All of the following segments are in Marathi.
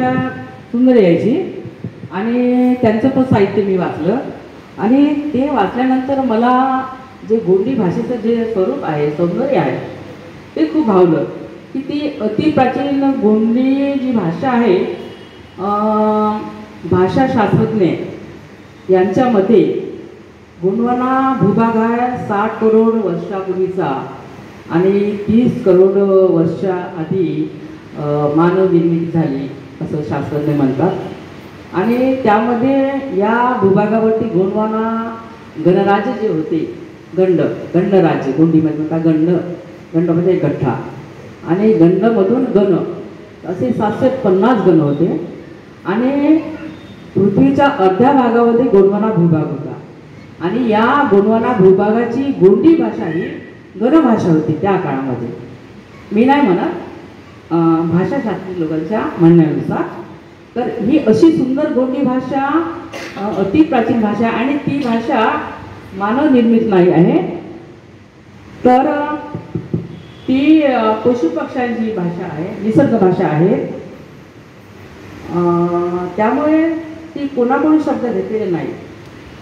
भाषा सुंदर यायची आणि त्यांचं पण साहित्य मी वाचलं आणि ते वाचल्यानंतर मला जे गोंडी भाषेचं जे स्वरूप आहे, सौंदर्य आहे, ते खूप भावलं की ती अतिप्राचीन गोंडी जी भाषा आहे, भाषाशास्त्रज्ञ यांच्यामध्ये गोंडवाना भूभाग आहे 60 करोड वर्षापूर्वीचा आणि 30 करोड वर्षा आधी मानव निर्मिती झाली असं शास्त्रज्ञ म्हणतात। आणि त्यामध्ये या भूभागावरती गोंडवाना गणराज्य जे होते, गणराज्य, गोंडीमध्ये म्हणतात गंड म्हणजे गठ्ठा आणि गंडमधून गण असे 750 गण होते आणि पृथ्वीच्या अर्ध्या भागामध्ये गोंडवाना भूभाग होता आणि या गोंडवाना भूभागाची गोंडी भाषा ही गणभाषा होती त्या काळामध्ये। मी नाही म्हणत, भाषाशास्त्री लोकांच्या म्हणण्यानुसार तर ही अशी सुंदर गोंडी भाषा अति प्राचीन भाषा आणि ती भाषा मानव निर्मित नाही आहे, तर ती पशुपक्ष्यांची भाषा आहे, निसर्ग भाषा आहे। त्यामुळे ती कोणाकोणी शब्द घेतलेले नाही,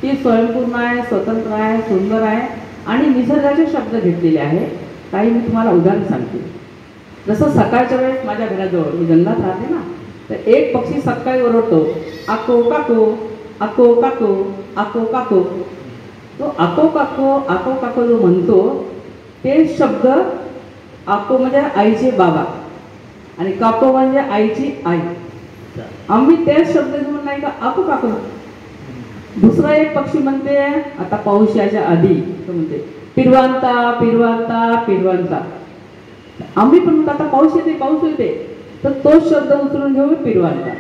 ती स्वयंपूर्ण आहे, स्वतंत्र आहे, सुंदर आहे आणि निसर्गाचे शब्द घेतलेले आहे। काही मी तुम्हाला उदाहरण सांगते। जसं सकाळच्या वेळेस माझ्या घराजवळ, मी जंगलात राहते ना, तर एक पक्षी सकाळी ओरडतो, आको काको, आको काको, आको काको। तो आको काको, आको काको जो म्हणतो ते शब्द, आको म्हणजे आईचे बाबा आणि काको म्हणजे आईची आई, आम्ही तेच शब्द घेऊन नाही का आको काको। दुसरा एक पक्षी म्हणते, आता पाऊस याच्या आधी तो म्हणते पिरवांता पिरवांता पिरवांता, आम्ही पण म्हणतो आता पाऊस येते, तर तोच शब्द उचलून घेऊ पिरवांता,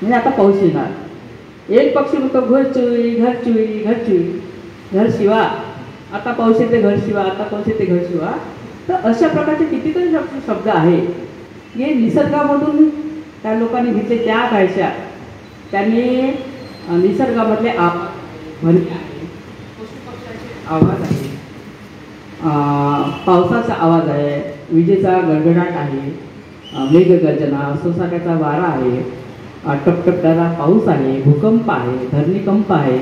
म्हणजे आता पाऊस येणार। एक पक्षी म्हणतो घरचुई घरचुई घरचुई, घर शिवा, आता पाऊस येते घर शिवा, आता पाऊस येते घर शिवा। तर अशा प्रकारचे कितीतरी शब्द आहे हे निसर्गामधून त्या लोकांनी घेतले, त्या भाषा त्यांनी निसर्गामधले म्हणले आहे, पशुपक्ष्यांचे आवाज आहे, पावसाचा आवाज आहे, विजेचा गडगडाट आहे, मेघगर्जना, सोसाट्याचा वारा आहे, टपटपणारा पाऊस आहे, भूकंप आहे, धरणीकंप आहे,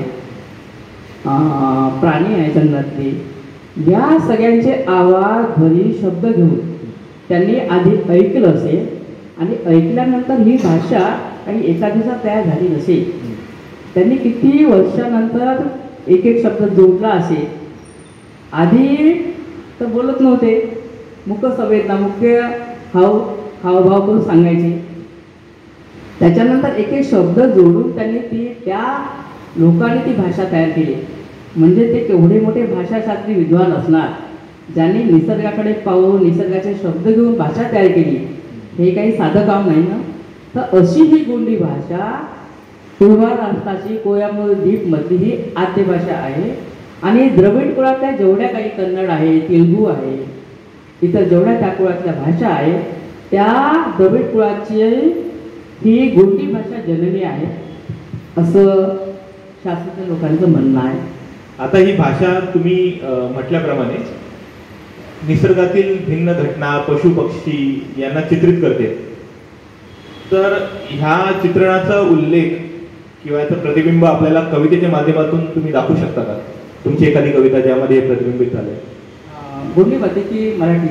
प्राणी आहे जंगलातले, या सगळ्यांचे आवाज ध्वनी शब्द घेऊन त्यांनी आधी ऐकलं असेल आणि ऐकल्यानंतर ही भाषा काही एका दिवसात तयार झाली नसेल, त्यांनी किती वर्षानंतर एक एक शब्द जोडला असेल। आधी तर बोलत नव्हते, मुख संवेदना, मुख्य हावभाव करून सांगायचे, त्याच्यानंतर एक एक शब्द जोडून त्यांनी त्या लोकांनी ती भाषा तयार केली। म्हणजे ते केवढे मोठे भाषाशास्त्री विद्वान असणार ज्यांनी निसर्गाकडे पाहून निसर्गाचे शब्द घेऊन भाषा तयार केली, हे काही साधं काम नाही ना। तर अशी ही गोंडी भाषा पूर्व राष्ट्राची कोयामूर द्वीपमधली ही आद्य भाषा आहे आणि द्रविड कुळातल्या जेवढ्या काही कन्नड आहे, तेलुगू आहे, इतर जेवढ्या त्या कुळातल्या भाषा आहे, त्या द्रविड कुळाची ही गोंडी भाषा जननी आहे असं शास्त्रज्ञ लोकांचं म्हणणं आहे। आता ही भाषा तुम्ही म्हटल्याप्रमाणे निसर्गातील भिन्न घटना, पशु पक्षी यांना चित्रित करते, तर ह्या चित्रणाचा उल्लेख किंवा याचं प्रतिबिंब आपल्याला कवितेच्या माध्यमातून तुम्ही दाखवू शकता का? तुमची एखादी कविता ज्यामध्ये हे प्रतिबिंबित झालंय? गोंडी भाषेची मराठी